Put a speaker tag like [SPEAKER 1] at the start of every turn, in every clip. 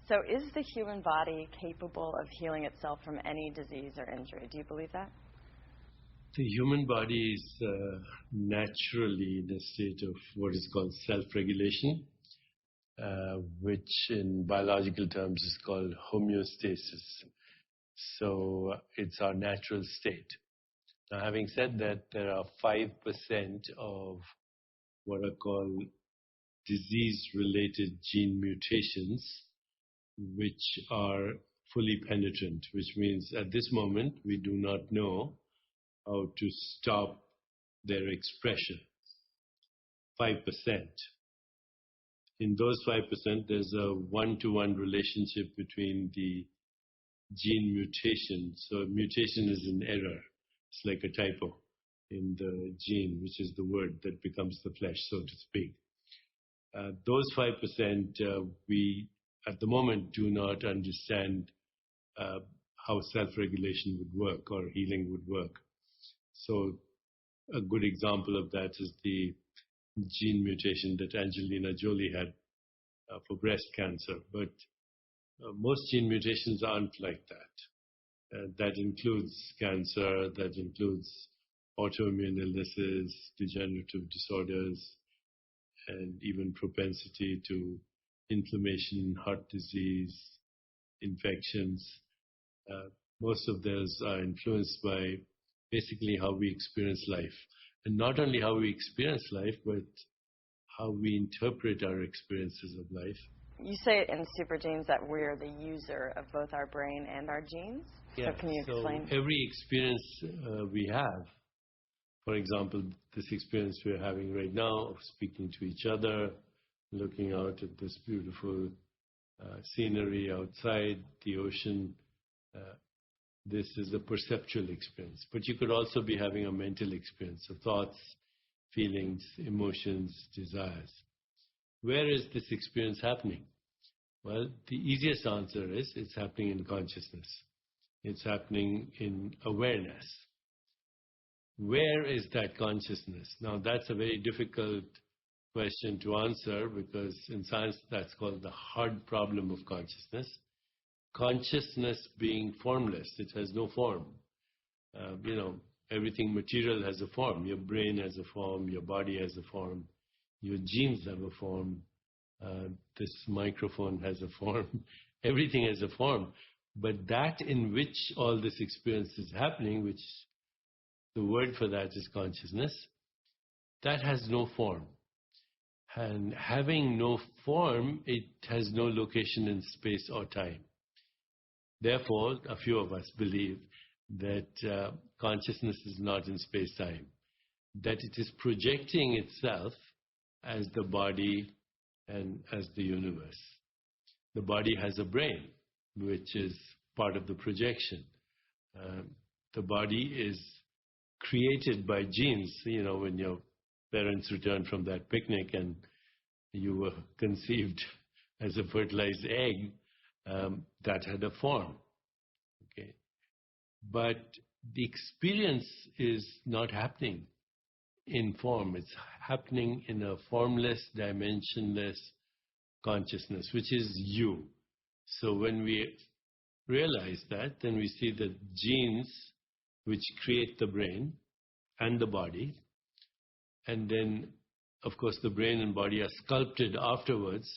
[SPEAKER 1] So is the human body capable of healing itself from any disease or injury? Do you believe that?
[SPEAKER 2] The human body is naturally in a state of what is called self-regulation, which in biological terms is called homeostasis. So it's our natural state. Now, having said that, there are 5% of what are called disease-related gene mutations, which are fully penetrant, which means at this moment we do not know how to stop their expression. 5%. In those 5%, there's a one-to-one relationship between the gene mutation. So mutation is an error. It's like a typo in the gene, which is the word that becomes the flesh, so to speak. Those 5%, we at the moment do not understand how self-regulation would work or healing would work. So a good example of that is the gene mutation that Angelina Jolie had for breast cancer. But most gene mutations aren't like that. That includes cancer, that includes autoimmune illnesses, degenerative disorders, and even propensity to inflammation, heart disease, infections. Most of those are influenced by basically how we experience life. And not only how we experience life, but how we interpret our experiences of life.
[SPEAKER 1] You say in Super Genes that we're the user of both our brain and our genes?
[SPEAKER 2] Yeah.
[SPEAKER 1] So can you explain?
[SPEAKER 2] So every experience we have, for example, this experience we're having right now of speaking to each other, looking out at this beautiful scenery outside, the ocean, this is a perceptual experience. But you could also be having a mental experience of thoughts, feelings, emotions, desires. Where is this experience happening? Well, the easiest answer is it's happening in consciousness. It's happening in awareness. Where is that consciousness? Now, that's a very difficult question to answer because in science that's called the hard problem of consciousness. Consciousness being formless, it has no form. Everything material has a form. Your brain has a form, your body has a form, your genes have a form, this microphone has a form, everything has a form. But that in which all this experience is happening, which the word for that is consciousness, that has no form. And having no form, it has no location in space or time. Therefore, a few of us believe that consciousness is not in space-time, that it is projecting itself as the body and as the universe. The body has a brain, which is part of the projection. The body is created by genes. When your parents returned from that picnic and you were conceived as a fertilized egg, that had a form. Okay, but the experience is not happening in form. It's happening in a formless, dimensionless consciousness, which is you. So when we realize that, then we see that genes which create the brain and the body, and then, of course, the brain and body are sculpted afterwards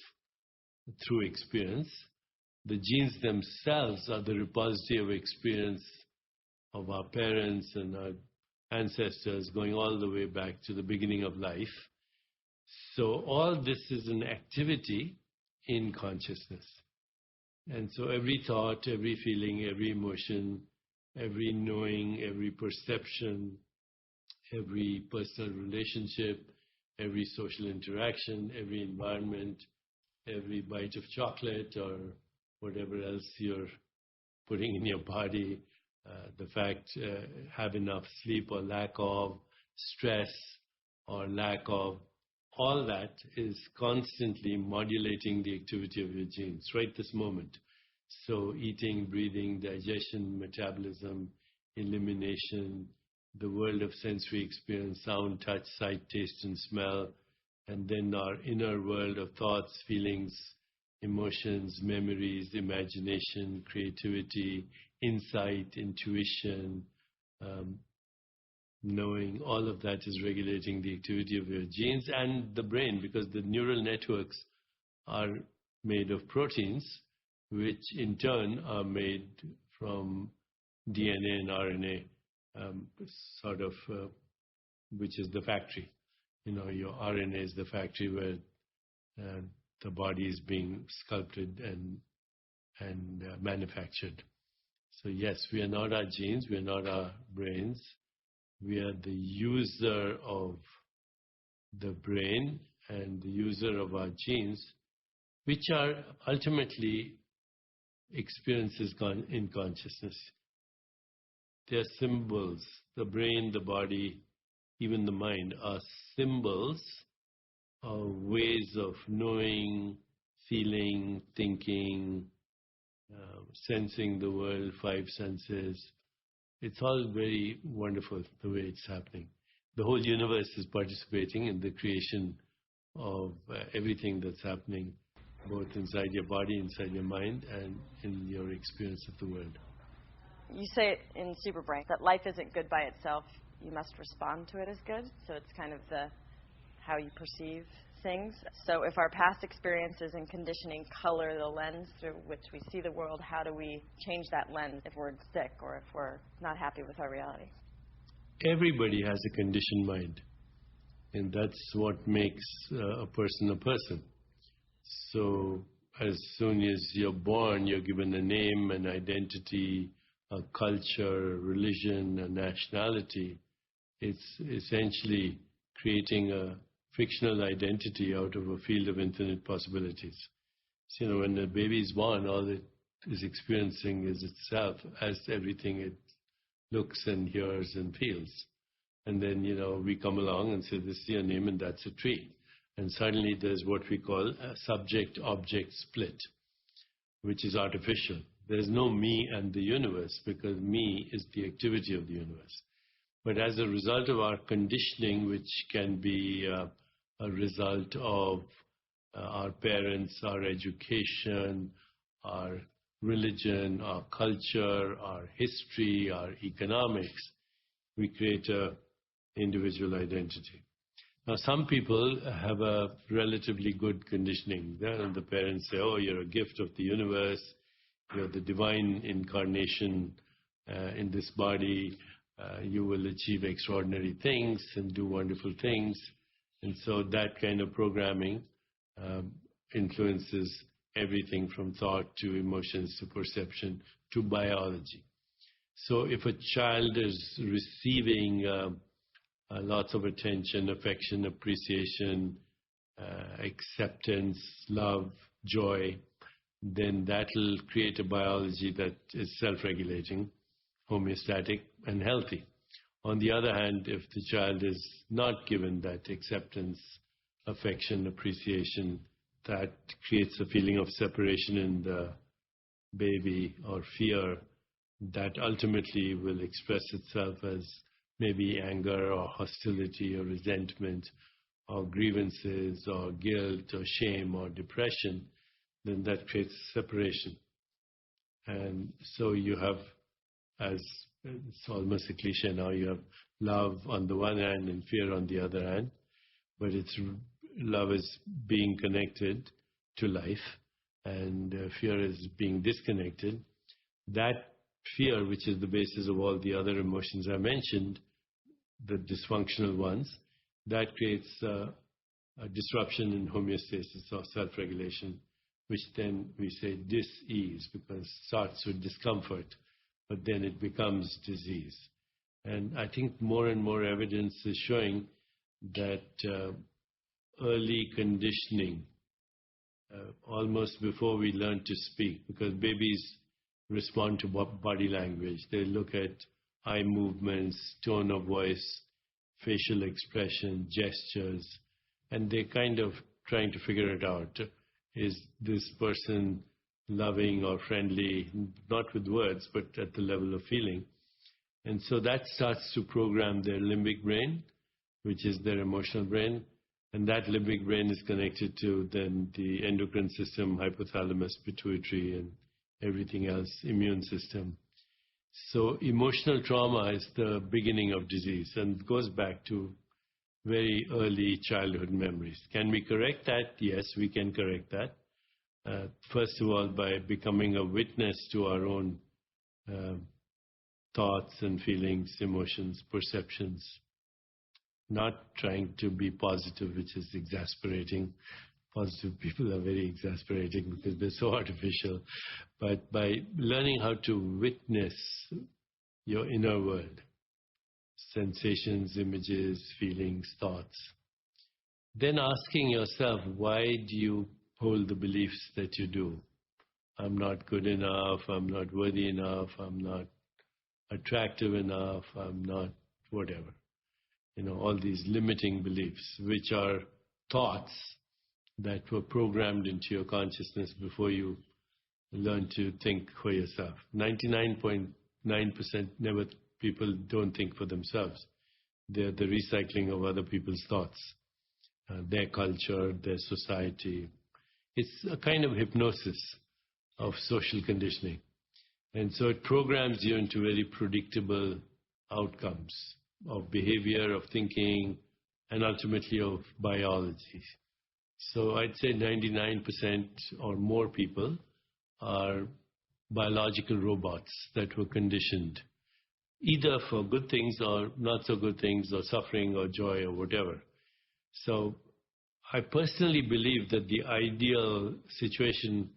[SPEAKER 2] through experience. The genes themselves are the repository of experience of our parents and our ancestors going all the way back to the beginning of life. So all this is an activity in consciousness. And so every thought, every feeling, every emotion, every knowing, every perception, every personal relationship, every social interaction, every environment, every bite of chocolate or whatever else you're putting in your body, the fact have enough sleep or lack of, stress or lack of, all that is constantly modulating the activity of your genes right this moment. So eating, breathing, digestion, metabolism, elimination, the world of sensory experience, sound, touch, sight, taste, and smell, and then our inner world of thoughts, feelings, emotions, memories, imagination, creativity, insight, intuition, knowing. All of that is regulating the activity of your genes and the brain, because the neural networks are made of proteins, which in turn are made from DNA and RNA, sort of, which is the factory. Your RNA is the factory where the body is being sculpted and manufactured. So yes, we are not our genes, we are not our brains. We are the user of the brain and the user of our genes, which are ultimately experiences in consciousness. They are symbols. The brain, the body, even the mind are symbols of ways of knowing, feeling, thinking, sensing the world, five senses. It's all very wonderful the way it's happening. The whole universe is participating in the creation of everything that's happening, both inside your body, inside your mind, and in your experience of the world.
[SPEAKER 1] You say it in Superbrain that life isn't good by itself. You must respond to it as good. So it's kind of how you perceive things. So if our past experiences and conditioning color the lens through which we see the world, how do we change that lens if we're sick or if we're not happy with our reality?
[SPEAKER 2] Everybody has a conditioned mind, and that's what makes a person a person. So as soon as you're born, you're given a name, an identity, a culture, a religion, a nationality. It's essentially creating a fictional identity out of a field of infinite possibilities. So, when a baby is born, all it is experiencing is itself as everything it looks and hears and feels. And then, we come along and say, this is your name and that's a tree. And suddenly there's what we call a subject-object split, which is artificial. There's no me and the universe, because me is the activity of the universe. But as a result of our conditioning, which can be a result of our parents, our education, our religion, our culture, our history, our economics, we create an individual identity. Now, some people have a relatively good conditioning. The parents say, oh, you're a gift of the universe, you're the divine incarnation in this body, you will achieve extraordinary things and do wonderful things. And so that kind of programming influences everything from thought to emotions to perception to biology. So if a child is receiving lots of attention, affection, appreciation, acceptance, love, joy, then that will create a biology that is self-regulating, homeostatic, and healthy. On the other hand, if the child is not given that acceptance, affection, appreciation, that creates a feeling of separation in the baby, or fear, that ultimately will express itself as maybe anger or hostility or resentment or grievances or guilt or shame or depression, then that creates separation. And so you have, as it's almost a cliche now, you have love on the one hand and fear on the other hand, but love is being connected to life, and fear is being disconnected. That fear, which is the basis of all the other emotions I mentioned, the dysfunctional ones, that creates a disruption in homeostasis or self-regulation, which then we say dis-ease, because it starts with discomfort, but then it becomes disease. And I think more and more evidence is showing that early conditioning, almost before we learn to speak, because babies respond to body language. They look at eye movements, tone of voice, facial expression, gestures, and they're kind of trying to figure it out. Is this person loving or friendly, not with words, but at the level of feeling? And so that starts to program their limbic brain, which is their emotional brain, And that limbic brain is connected to then the endocrine system, hypothalamus, pituitary, and everything else, immune system. So emotional trauma is the beginning of disease and goes back to very early childhood memories. Can we correct that? Yes, we can correct that. First of all, by becoming a witness to our own thoughts and feelings, emotions, perceptions, not trying to be positive, which is exasperating. Positive people are very exasperating because they're so artificial. But by learning how to witness your inner world, sensations, images, feelings, thoughts, then asking yourself, why do you hold the beliefs that you do? I'm not good enough, I'm not worthy enough, I'm not attractive enough, I'm not whatever. All these limiting beliefs, which are thoughts that were programmed into your consciousness before you learn to think for yourself. 99.9% people don't think for themselves. They're the recycling of other people's thoughts, their culture, their society. It's a kind of hypnosis of social conditioning. And so it programs you into very predictable outcomes of behavior, of thinking, and ultimately of biology. So I'd say 99% or more people are biological robots that were conditioned either for good things or not so good things, or suffering or joy or whatever. So I personally believe that the ideal situation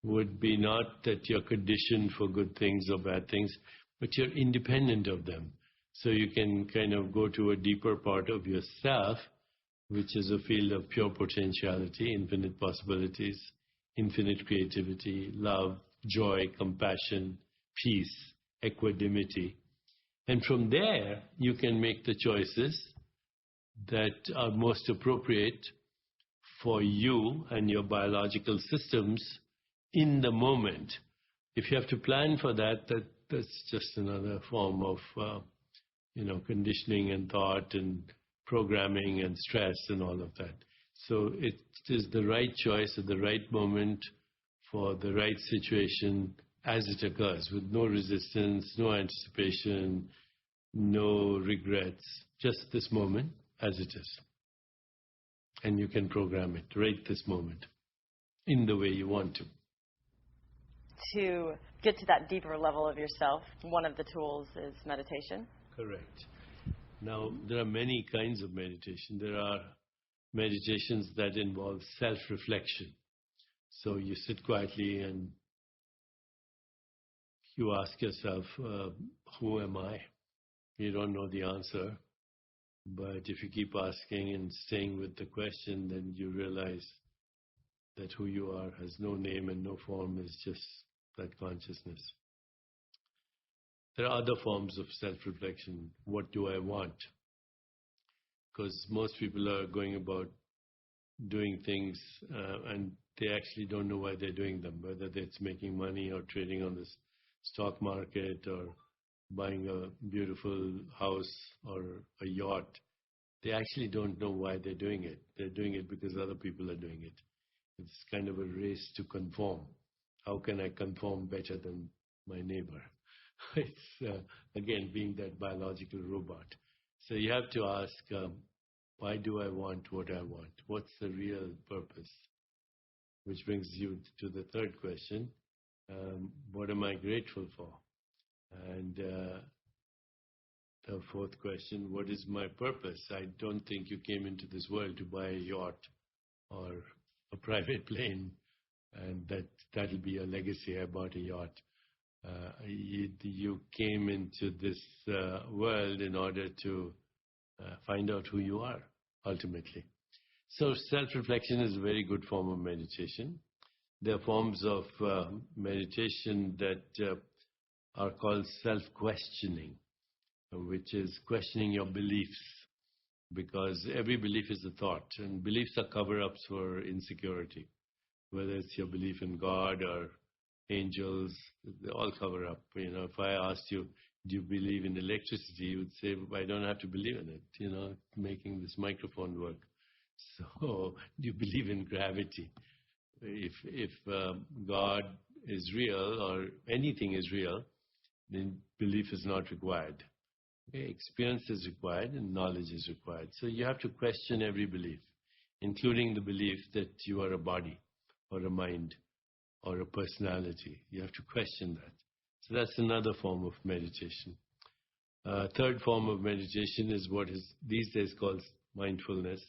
[SPEAKER 2] would be not that you're conditioned for good things or bad things, but you're independent of them. So you can kind of go to a deeper part of yourself, which is a field of pure potentiality, infinite possibilities, infinite creativity, love, joy, compassion, peace, equanimity. And from there, you can make the choices that are most appropriate for you and your biological systems in the moment. If you have to plan for that, that's just another form of conditioning and thought and programming and stress and all of that. So it is the right choice at the right moment for the right situation as it occurs, with no resistance, no anticipation, no regrets, just this moment as it is. And you can program it right this moment in the way you want to.
[SPEAKER 1] To get to that deeper level of yourself, one of the tools is meditation.
[SPEAKER 2] Correct. Now, there are many kinds of meditation. There are meditations that involve self-reflection. So you sit quietly and you ask yourself, who am I? You don't know the answer. But if you keep asking and staying with the question, then you realize that who you are has no name and no form, is just that consciousness. There are other forms of self-reflection. What do I want? Because most people are going about doing things and they actually don't know why they're doing them, whether it's making money or trading on the stock market or buying a beautiful house or a yacht. They actually don't know why they're doing it. They're doing it because other people are doing it. It's kind of a race to conform. How can I conform better than my neighbor? It's, again, being that biological robot. So you have to ask, why do I want what I want? What's the real purpose? Which brings you to the third question. What am I grateful for? And the fourth question, what is my purpose? I don't think you came into this world to buy a yacht or a private plane, and that'll be a legacy. I bought a yacht. You came into this world in order to find out who you are, ultimately. So self-reflection is a very good form of meditation. There are forms of meditation that are called self-questioning, which is questioning your beliefs, because every belief is a thought, and beliefs are cover-ups for insecurity. Whether it's your belief in God or angels, they all cover up. If I asked you, do you believe in electricity, you would say, I don't have to believe in it, making this microphone work. So, do you believe in gravity? If God is real or anything is real, then belief is not required. Okay? Experience is required and knowledge is required. So you have to question every belief, including the belief that you are a body or a mind or a personality. You have to question that. So that's another form of meditation. Third form of meditation is what is these days called mindfulness,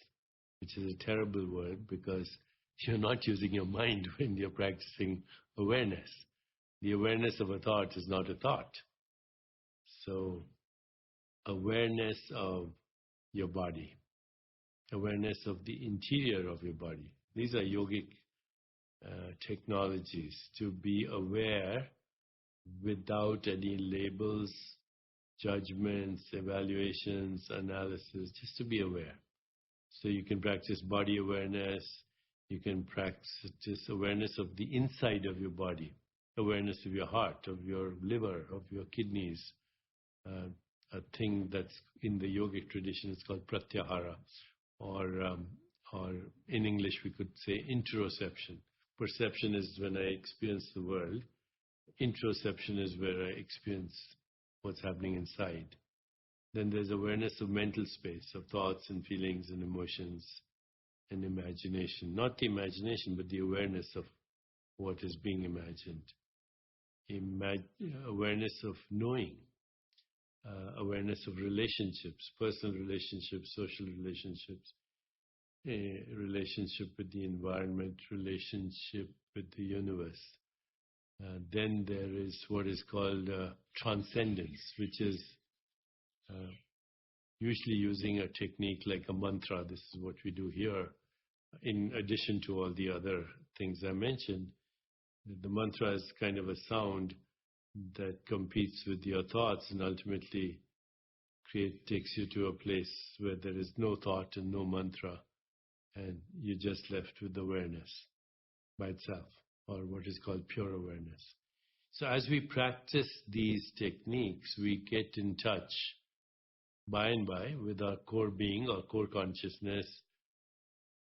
[SPEAKER 2] which is a terrible word because you're not using your mind when you're practicing awareness. The awareness of a thought is not a thought. So, awareness of your body, awareness of the interior of your body. These are yogic technologies to be aware without any labels, judgments, evaluations, analysis, just to be aware. So you can practice body awareness, you can practice awareness of the inside of your body, awareness of your heart, of your liver, of your kidneys. A thing that's in the yogic tradition is called pratyahara, or in English we could say interoception. Perception is when I experience the world. Interoception is where I experience what's happening inside. Then there's awareness of mental space, of thoughts and feelings and emotions and imagination. Not the imagination, but the awareness of what is being imagined. Awareness of knowing. Awareness of relationships, personal relationships, social relationships, relationship with the environment, relationship with the universe. Then there is what is called transcendence, which is usually using a technique like a mantra. This is what we do here. In addition to all the other things I mentioned, the mantra is kind of a sound that competes with your thoughts and ultimately takes you to a place where there is no thought and no mantra, and you're just left with awareness by itself, or what is called pure awareness. So as we practice these techniques, we get in touch by and by with our core being, our core consciousness,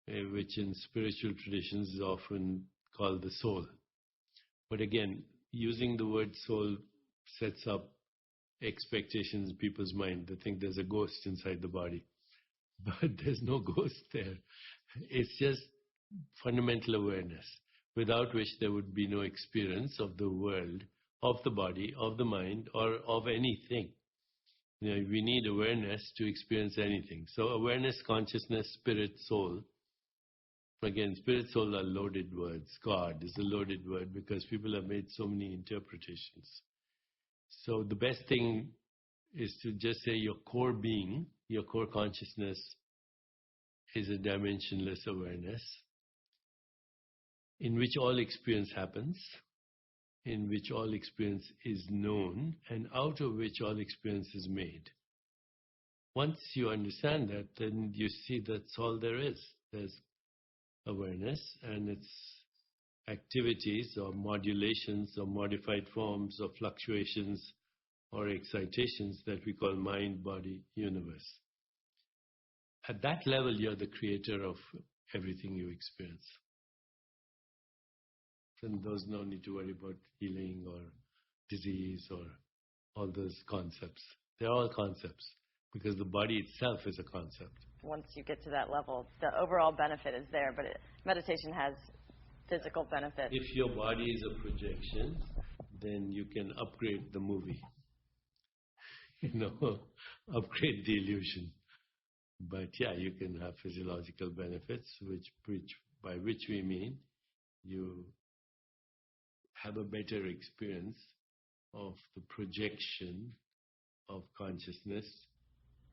[SPEAKER 2] which in spiritual traditions is often called the soul. But again, using the word soul sets up expectations in people's mind. They think there's a ghost inside the body. But there's no ghost there. It's just fundamental awareness, without which there would be no experience of the world, of the body, of the mind, or of anything. You know, we need awareness to experience anything. So awareness, consciousness, spirit, soul. Again, spirit, soul are loaded words. God is a loaded word because people have made so many interpretations. So the best thing is to just say your core being, your core consciousness is a dimensionless awareness in which all experience happens, in which all experience is known, and out of which all experience is made. Once you understand that, then you see that's all there is. There's awareness and its activities or modulations or modified forms or fluctuations or excitations that we call mind, body, universe. At that level, you're the creator of everything you experience. And there's no need to worry about healing or disease or all those concepts. They're all concepts because the body itself is a concept.
[SPEAKER 1] Once you get to that level, the overall benefit is there, but meditation has physical benefits.
[SPEAKER 2] If your body is a projection, then you can upgrade the movie. Upgrade the illusion. But yeah, you can have physiological benefits, by which we mean you have a better experience of the projection of consciousness,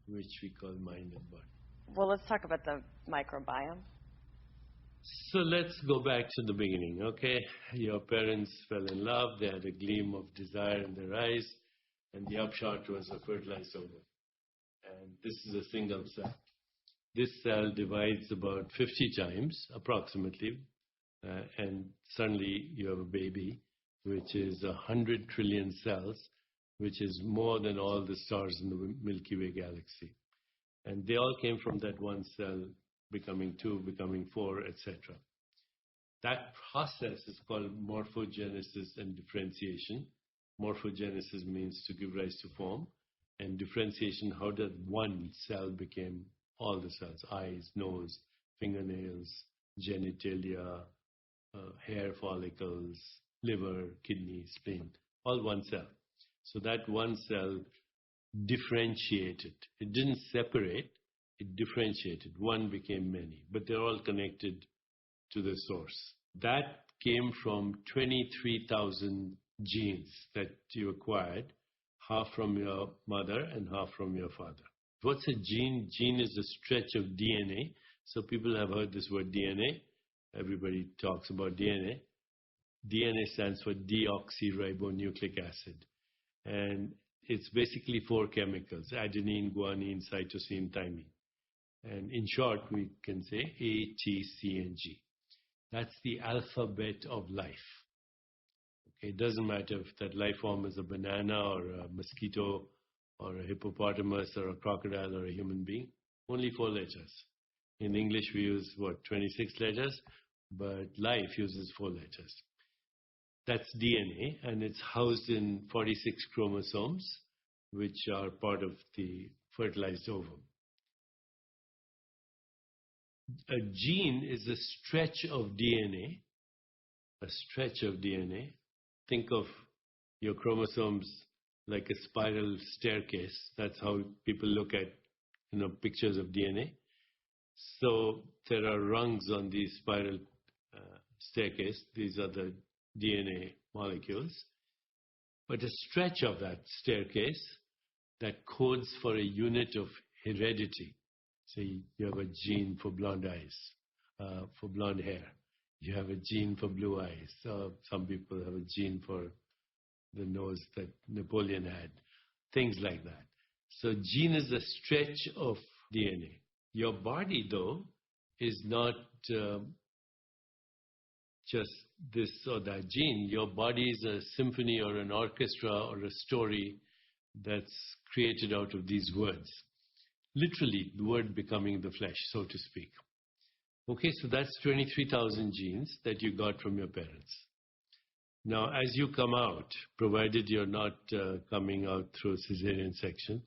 [SPEAKER 2] which we call mind and body.
[SPEAKER 1] Well, let's talk about the microbiome.
[SPEAKER 2] So let's go back to the beginning, okay? Your parents fell in love, they had a gleam of desire in their eyes, and the upshot was a fertilized ovum. And this is a single cell. This cell divides about 50 times, approximately, and suddenly you have a baby, which is 100 trillion cells, which is more than all the stars in the Milky Way galaxy. And they all came from that one cell becoming 2, becoming 4, etc. That process is called morphogenesis and differentiation. Morphogenesis means to give rise to form, and differentiation, how does one cell become all the cells, eyes, nose, fingernails, genitalia, hair follicles, liver, kidney, spleen, all one cell. So that one cell differentiated. It didn't separate, it differentiated. One became many, but they're all connected to the source. That came from 23,000 genes that you acquired, half from your mother and half from your father. What's a gene? Gene is a stretch of DNA. So people have heard this word DNA. Everybody talks about DNA. DNA stands for deoxyribonucleic acid. And it's basically 4 chemicals: adenine, guanine, cytosine, thymine. And in short, we can say A, T, C, and G. That's the alphabet of life. Okay, it doesn't matter if that life form is a banana or a mosquito or a hippopotamus or a crocodile or a human being. Only 4 letters. In English, we use, 26 letters, but life uses 4 letters. That's DNA, and it's housed in 46 chromosomes, which are part of the fertilized ovum. A gene is a stretch of DNA, a stretch of DNA. Think of your chromosomes like a spiral staircase. That's how people look at, pictures of DNA. So there are rungs on the spiral staircase. These are the DNA molecules. But a stretch of that staircase that codes for a unit of heredity. Say you have a gene for blonde eyes, for blonde hair. You have a gene for blue eyes. Some people have a gene for the nose that Napoleon had. Things like that. So gene is a stretch of DNA. Your body, though, is not just this or that gene. Your body is a symphony or an orchestra or a story that's created out of these words. Literally, the word becoming the flesh, so to speak. Okay, so that's 23,000 genes that you got from your parents. Now, as you come out, provided you're not coming out through cesarean section,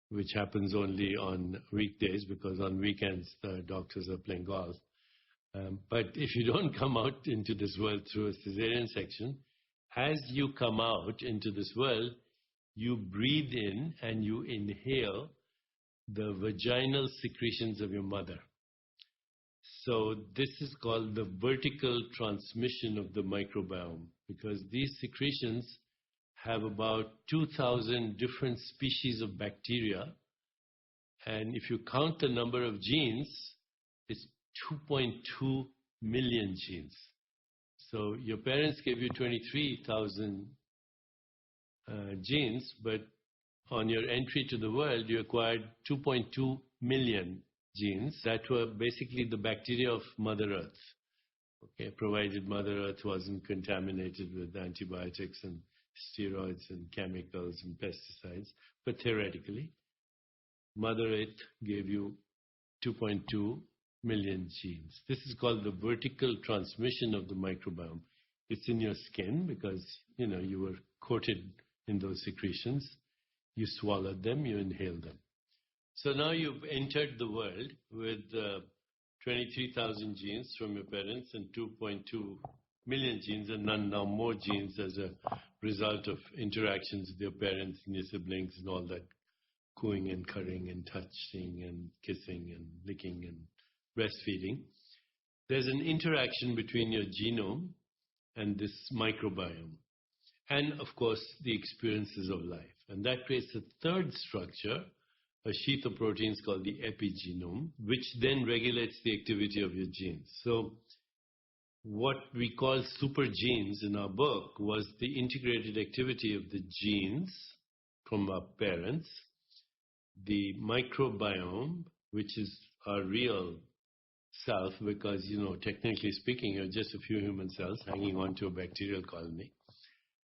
[SPEAKER 2] which happens only on weekdays because on weekends the doctors are playing golf. But if you don't come out into this world through a cesarean section, as you come out into this world, you breathe in and you inhale the vaginal secretions of your mother. So this is called the vertical transmission of the microbiome, because these secretions have about 2,000 different species of bacteria. And if you count the number of genes, it's 2.2 million genes. So your parents gave you 23,000 genes, but on your entry to the world, you acquired 2.2 million genes that were basically the bacteria of Mother Earth. Okay, provided Mother Earth wasn't contaminated with antibiotics and steroids and chemicals and pesticides. But theoretically, Mother Earth gave you 2.2 million genes. This is called the vertical transmission of the microbiome. It's in your skin because, you were coated in those secretions. You swallowed them, you inhaled them. So now you've entered the world with 23,000 genes from your parents and 2.2 million genes, and now more genes as a result of interactions with your parents and your siblings and all that cooing and currying and touching and kissing and licking and breastfeeding. There's an interaction between your genome and this microbiome. And, of course, the experiences of life. And that creates a third structure, a sheath of proteins called the epigenome, which then regulates the activity of your genes. So what we call super genes in our book was the integrated activity of the genes from our parents, the microbiome, which is our real self, because, technically speaking, you're just a few human cells hanging on to a bacterial colony.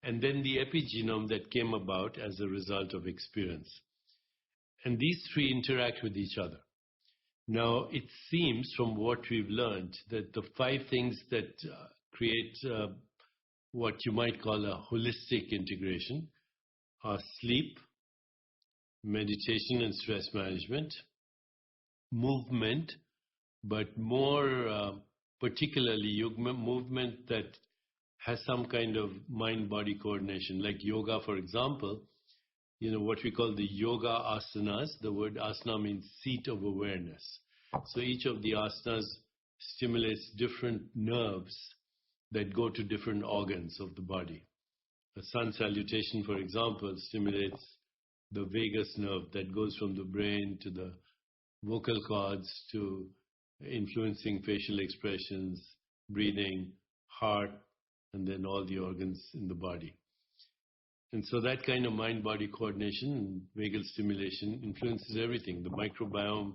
[SPEAKER 2] And then the epigenome that came about as a result of experience. And these three interact with each other. Now, it seems from what we've learned that the five things that create what you might call a holistic integration are sleep, meditation and stress management, movement, but more particularly movement that has some kind of mind-body coordination, like yoga, for example. What we call the yoga asanas. The word asana means seat of awareness. So each of the asanas stimulates different nerves that go to different organs of the body. A sun salutation, for example, stimulates the vagus nerve that goes from the brain to the vocal cords to influencing facial expressions, breathing, heart, and then all the organs in the body. And so that kind of mind-body coordination and vagal stimulation influences everything, the microbiome,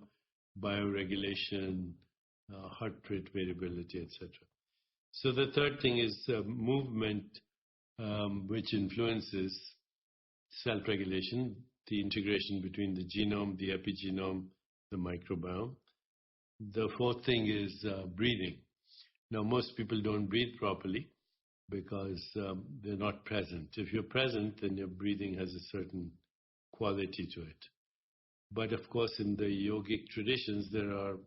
[SPEAKER 2] bioregulation, heart rate variability, etc. So the third thing is movement, which influences self-regulation, the integration between the genome, the epigenome, the microbiome. The fourth thing is breathing. Now, most people don't breathe properly because they're not present. If you're present, then your breathing has a certain quality to it. But of course, in the yogic traditions, there are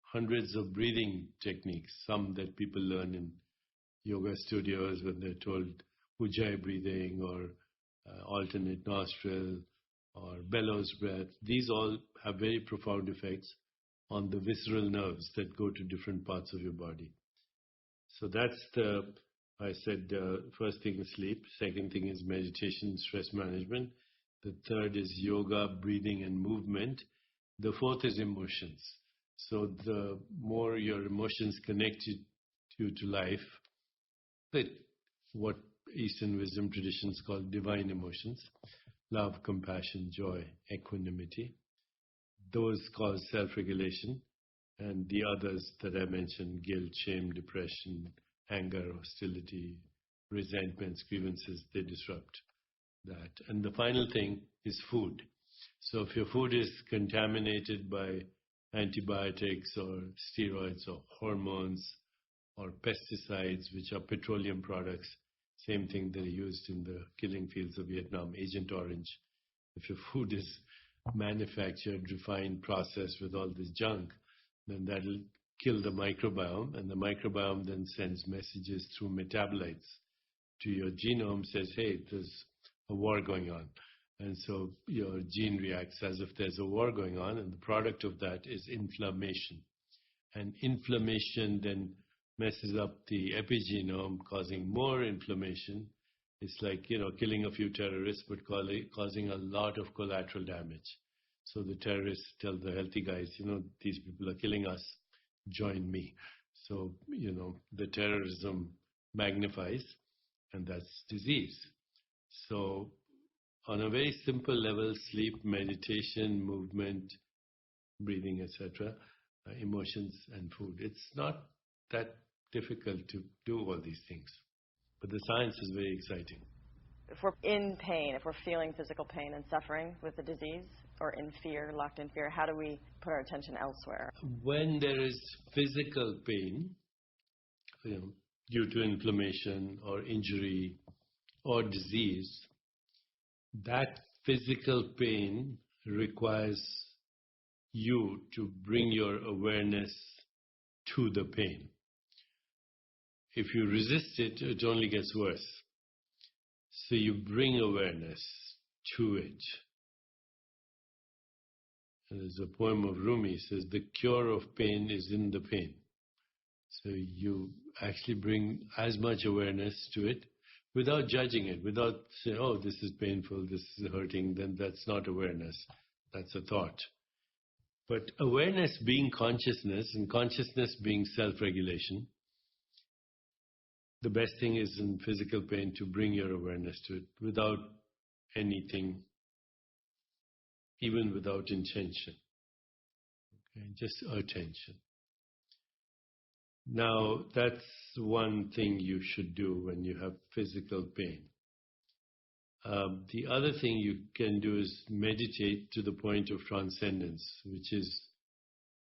[SPEAKER 2] hundreds of breathing techniques, some that people learn in yoga studios when they're told ujjayi breathing or alternate nostril or bellows breath. These all have very profound effects on the visceral nerves that go to different parts of your body. So that's I said, first thing is sleep. Second thing is meditation, stress management. The third is yoga, breathing, and movement. The fourth is emotions. So the more your emotions connect you to life, what Eastern wisdom traditions call divine emotions, love, compassion, joy, equanimity, those cause self-regulation. And the others that I mentioned, guilt, shame, depression, anger, hostility, resentments, grievances, they disrupt that. And the final thing is food. So if your food is contaminated by antibiotics or steroids or hormones or pesticides, which are petroleum products, same thing that are used in the killing fields of Vietnam, Agent Orange. If your food is manufactured, refined, processed with all this junk, then that'll kill the microbiome, and the microbiome then sends messages through metabolites to your genome, says, hey, there's a war going on. And so your gene reacts as if there's a war going on, and the product of that is inflammation. And inflammation then messes up the epigenome, causing more inflammation. It's like, killing a few terrorists, but causing a lot of collateral damage. So the terrorists tell the healthy guys, these people are killing us, join me. So, the terrorism magnifies, and that's disease. So on a very simple level, sleep, meditation, movement, breathing, etc., emotions and food. It's not that difficult to do all these things, but the science is very exciting.
[SPEAKER 1] If we're in pain, if we're feeling physical pain and suffering with the disease, or in fear, locked in fear, how do we put our attention elsewhere?
[SPEAKER 2] When there is physical pain, due to inflammation or injury or disease, that physical pain requires you to bring your awareness to the pain. If you resist it, it only gets worse. So you bring awareness to it. There's a poem of Rumi, says, the cure of pain is in the pain. So you actually bring as much awareness to it without judging it, without saying, oh, this is painful, this is hurting, then that's not awareness. That's a thought. But awareness being consciousness, and consciousness being self-regulation, the best thing is in physical pain to bring your awareness to it without anything, even without intention. Okay, just attention. Now, that's one thing you should do when you have physical pain. The other thing you can do is meditate to the point of transcendence, which is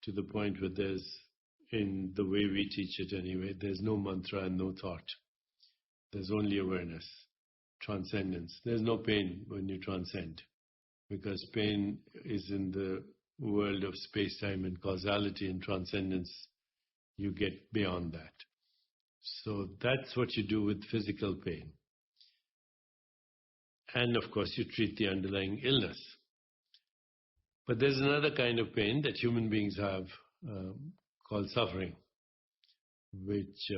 [SPEAKER 2] to the point where there's, in the way we teach it anyway, there's no mantra and no thought. There's only awareness, transcendence. There's no pain when you transcend, because pain is in the world of space-time and causality, and transcendence, you get beyond that. So that's what you do with physical pain. And of course, you treat the underlying illness. But there's another kind of pain that human beings have called suffering, which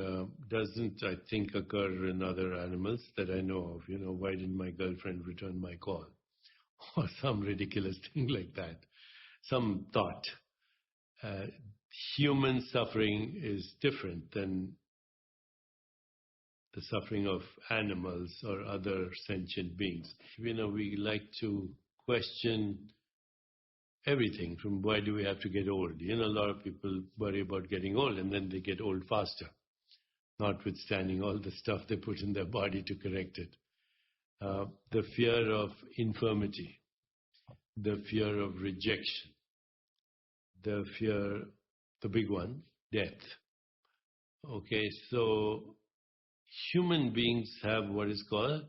[SPEAKER 2] doesn't, I think, occur in other animals that I know of. Why didn't my girlfriend return my call? Or some ridiculous thing like that. Some thought. Human suffering is different than the suffering of animals or other sentient beings. We like to question everything, from why do we have to get old? A lot of people worry about getting old, and then they get old faster, notwithstanding all the stuff they put in their body to correct it. The fear of infirmity, the fear of rejection, the fear, the big one, death. Okay, so human beings have what is called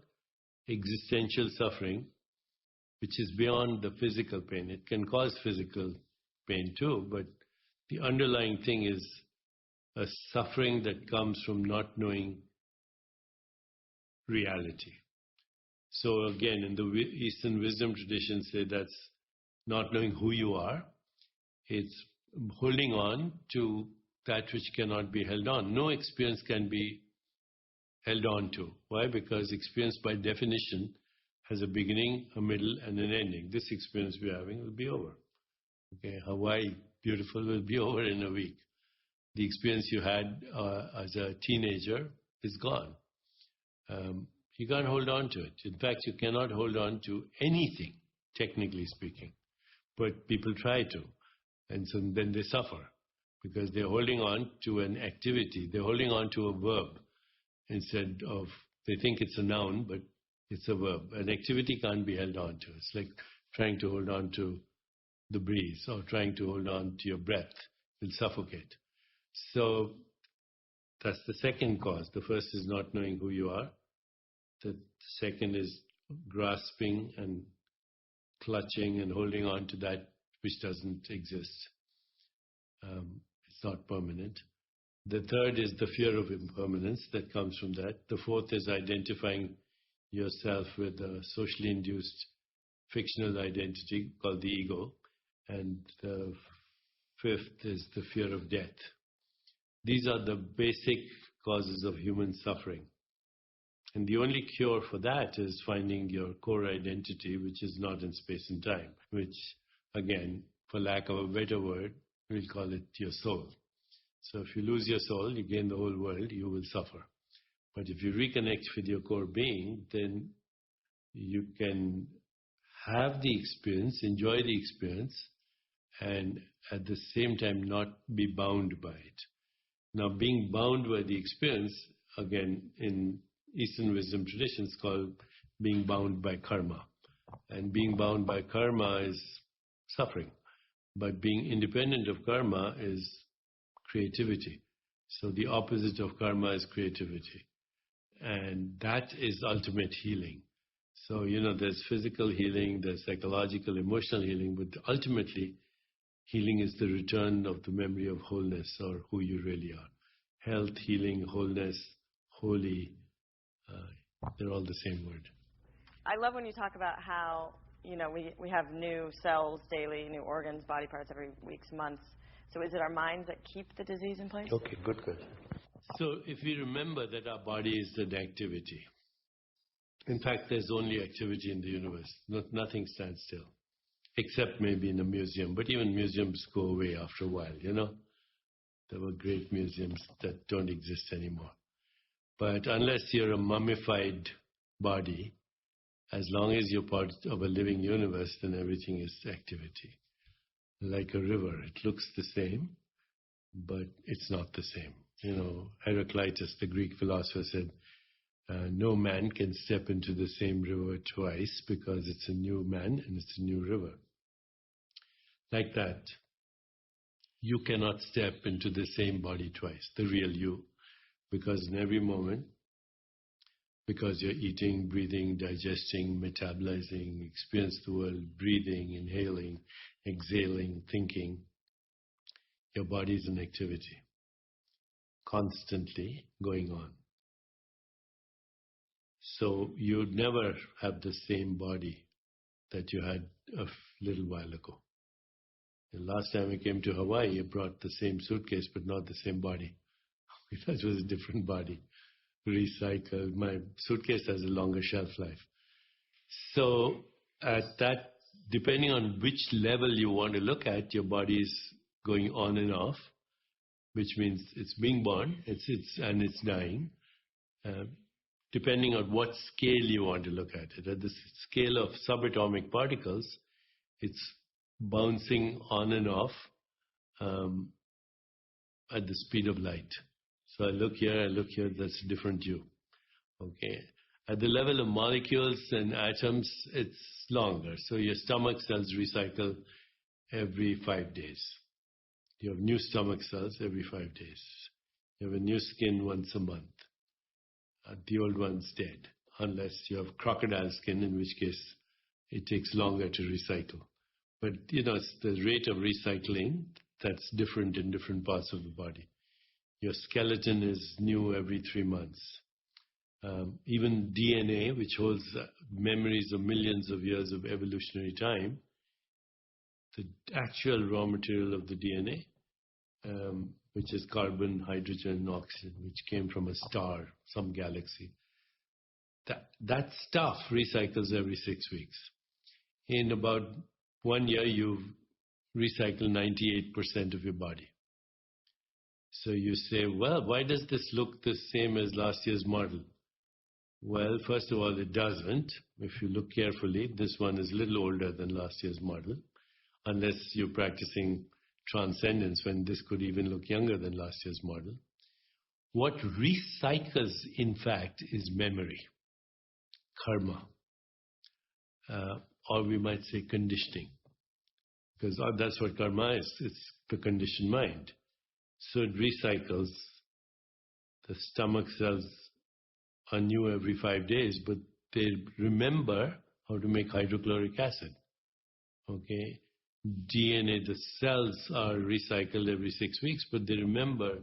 [SPEAKER 2] existential suffering, which is beyond the physical pain. It can cause physical pain too, but the underlying thing is a suffering that comes from not knowing reality. So again, in the Eastern wisdom tradition, say that's not knowing who you are. It's holding on to that which cannot be held on. No experience can be held on to. Why? Because experience by definition has a beginning, a middle, and an ending. This experience we're having will be over. Okay, Hawaii, beautiful, will be over in a week. The experience you had as a teenager is gone. You can't hold on to it. In fact, you cannot hold on to anything, technically speaking. But people try to. And so then they suffer, because they're holding on to an activity. They're holding on to a verb instead of, they think it's a noun, but it's a verb. An activity can't be held on to. It's like trying to hold on to the breeze or trying to hold on to your breath. You'll suffocate. So that's the second cause. The first is not knowing who you are. The second is grasping and clutching and holding on to that which doesn't exist. It's not permanent. The third is the fear of impermanence that comes from that. The fourth is identifying yourself with a socially induced fictional identity called the ego. And the fifth is the fear of death. These are the basic causes of human suffering. And the only cure for that is finding your core identity, which is not in space and time, which, again, for lack of a better word, we'll call it your soul. So if you lose your soul, you gain the whole world, you will suffer. But if you reconnect with your core being, then you can have the experience, enjoy the experience, and at the same time not be bound by it. Now, being bound by the experience, again, in Eastern wisdom traditions, called being bound by karma. And being bound by karma is suffering. But being independent of karma is creativity. So the opposite of karma is creativity. And that is ultimate healing. So, there's physical healing, there's psychological, emotional healing, but ultimately, healing is the return of the memory of wholeness, or who you really are. Health, healing, wholeness, holy, they're all the same word.
[SPEAKER 1] I love when you talk about how, we have new cells daily, new organs, body parts every weeks, months. So is it our minds that keep the disease in place?
[SPEAKER 2] Okay, good. So if we remember that our body is an activity, in fact, there's only activity in the universe. Nothing stands still, except maybe in a museum. But even museums go away after a while, There were great museums that don't exist anymore. But unless you're a mummified body, as long as you're part of a living universe, then everything is activity. Like a river, it looks the same, but it's not the same. Heraclitus, the Greek philosopher, said, no man can step into the same river twice, because it's a new man and it's a new river. Like that. you cannot step into the same body twice, the real you, because in every moment, because you're eating, breathing, digesting, metabolizing, experience the world, breathing, inhaling, exhaling, thinking, your body is in activity, constantly going on. So you'd never have the same body that you had a little while ago. The last time I came to Hawaii, I brought the same suitcase, but not the same body. That was a different body. Recycled. My suitcase has a longer shelf life. So at that, depending on which level you want to look at, your body is going on and off, which means it's being born, and it's dying. Depending on what scale you want to look at it. At the scale of subatomic particles, it's bouncing on and off at the speed of light. So I look here, that's a different you. Okay. At the level of molecules and atoms, it's longer. So your stomach cells recycle every 5 days. You have new stomach cells every 5 days. You have a new skin once a month. The old one's dead, unless you have crocodile skin, in which case it takes longer to recycle. But, it's the rate of recycling that's different in different parts of the body. Your skeleton is new every 3 months. Even DNA, which holds memories of millions of years of evolutionary time, the actual raw material of the DNA, which is carbon, hydrogen, oxygen, which came from a star, some galaxy. That stuff recycles every 6 weeks. In about 1 year, you recycle 98% of your body. So you say, well, why does this look the same as last year's model? Well, first of all, it doesn't. If you look carefully, this one is a little older than last year's model, unless you're practicing transcendence, when this could even look younger than last year's model. What recycles, in fact, is memory, karma, or we might say conditioning, because that's what karma is. It's the conditioned mind. So it recycles. The stomach cells are new every 5 days, but they remember how to make hydrochloric acid. Okay? DNA, the cells are recycled every 6 weeks, but they remember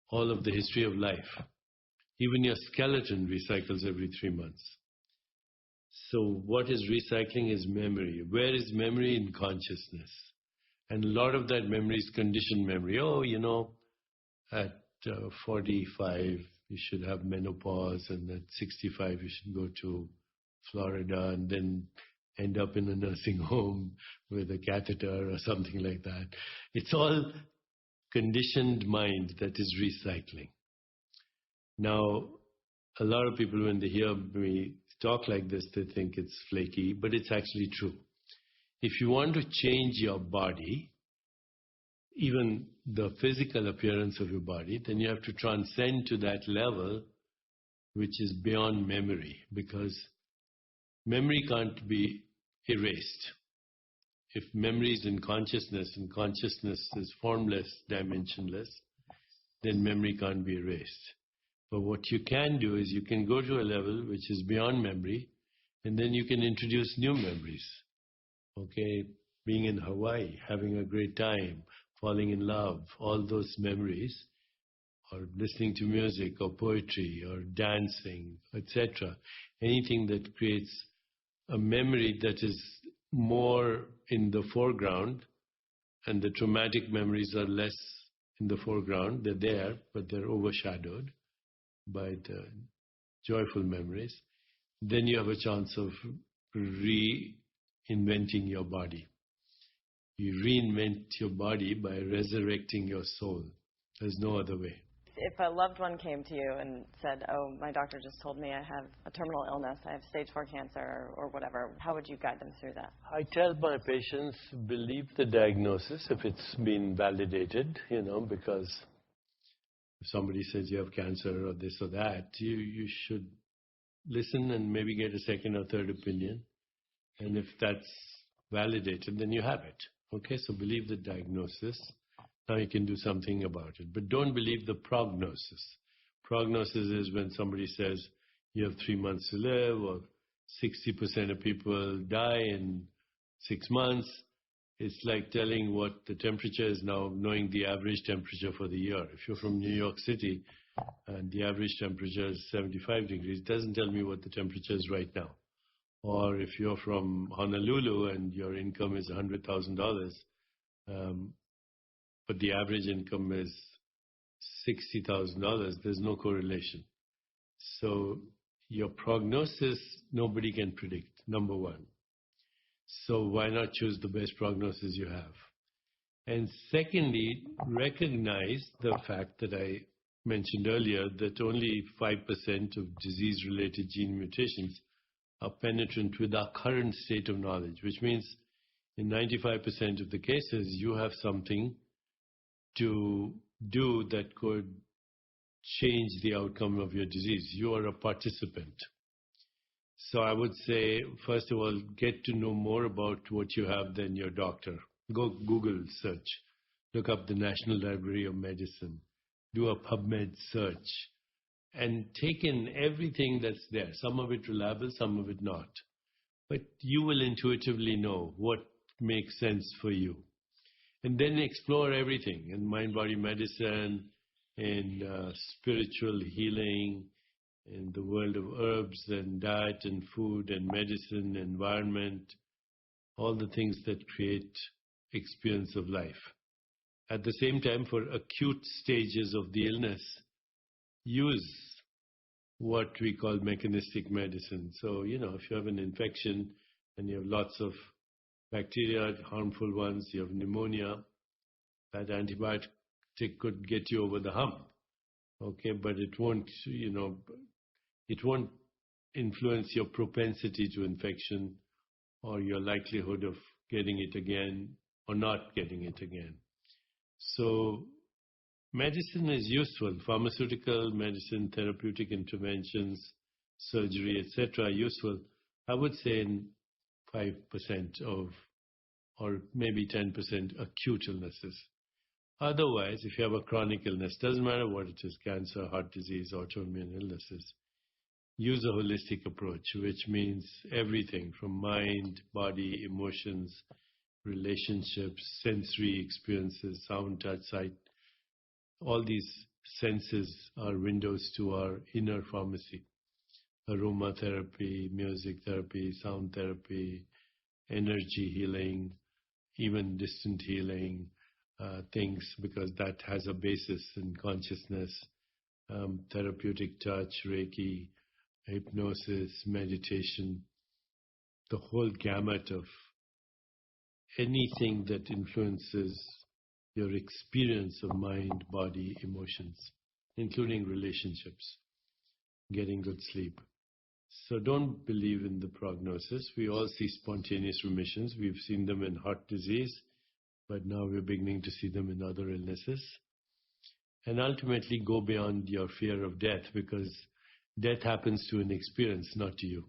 [SPEAKER 2] all of the history of life. Even your skeleton recycles every 3 months. So what is recycling is memory. Where is memory? In consciousness. And a lot of that memory is conditioned memory. Oh, at 45 you should have menopause, and at 65 you should go to Florida and then end up in a nursing home with a catheter or something like that. It's all conditioned mind that is recycling. Now, a lot of people, when they hear me talk like this, they think it's flaky, but it's actually true. If you want to change your body, even the physical appearance of your body, then you have to transcend to that level which is beyond memory, because memory can't be erased. If memory is in consciousness and consciousness is formless, dimensionless, then memory can't be erased. But what you can do is you can go to a level which is beyond memory, and then you can introduce new memories. Okay, being in Hawaii, having a great time, falling in love, all those memories, or listening to music or poetry or dancing, etc. Anything that creates a memory that is more in the foreground, and the traumatic memories are less in the foreground. They're there, but they're overshadowed by the joyful memories. Then you have a chance of reinventing your body. You reinvent your body by resurrecting your soul. There's no other way.
[SPEAKER 1] If a loved one came to you and said, oh, my doctor just told me I have a terminal illness, I have stage 4 cancer or whatever, how would you guide them through that?
[SPEAKER 2] I tell my patients, believe the diagnosis if it's been validated, because if somebody says you have cancer or this or that, you should listen and maybe get a second or third opinion. And if that's validated, then you have it. Okay, so believe the diagnosis. Now you can do something about it. But don't believe the prognosis. Prognosis is when somebody says you have 3 months to live, or 60% of people die in 6 months. It's like telling what the temperature is now, knowing the average temperature for the year. If you're from New York City and the average temperature is 75 degrees, it doesn't tell me what the temperature is right now. Or if you're from Honolulu and your income is $100,000, but the average income is $60,000, there's no correlation. So your prognosis, nobody can predict, number one. So why not choose the best prognosis you have? And secondly, recognize the fact that I mentioned earlier that only 5% of disease-related gene mutations are penetrant with our current state of knowledge, which means in 95% of the cases, you have something to do that could change the outcome of your disease. You are a participant. So I would say, first of all, get to know more about what you have than your doctor. Go Google search. Look up the National Library of Medicine. Do a PubMed search. And take in everything that's there. Some of it reliable, some of it not. But you will intuitively know what makes sense for you. And then explore everything in mind-body medicine, in spiritual healing, in the world of herbs and diet and food and medicine, environment, all the things that create experience of life. At the same time, for acute stages of the illness, use what we call mechanistic medicine. So, if you have an infection and you have lots of bacteria, harmful ones, you have pneumonia, that antibiotic could get you over the hump. Okay, but it won't influence your propensity to infection or your likelihood of getting it again or not getting it again. So medicine is useful. Pharmaceutical medicine, therapeutic interventions, surgery, etc. are useful. I would say in 5% of, or maybe 10% acute illnesses. Otherwise, if you have a chronic illness, doesn't matter what it is, cancer, heart disease, autoimmune illnesses, use a holistic approach, which means everything from mind, body, emotions, relationships, sensory experiences, sound, touch, sight. All these senses are windows to our inner pharmacy. Aromatherapy, music therapy, sound therapy, energy healing, even distant healing, things, because that has a basis in consciousness, therapeutic touch, Reiki, hypnosis, meditation, the whole gamut of anything that influences your experience of mind, body, emotions, including relationships, getting good sleep. So don't believe in the prognosis. We all see spontaneous remissions. We've seen them in heart disease, but now we're beginning to see them in other illnesses. And ultimately go beyond your fear of death, because death happens to an experience, not to you.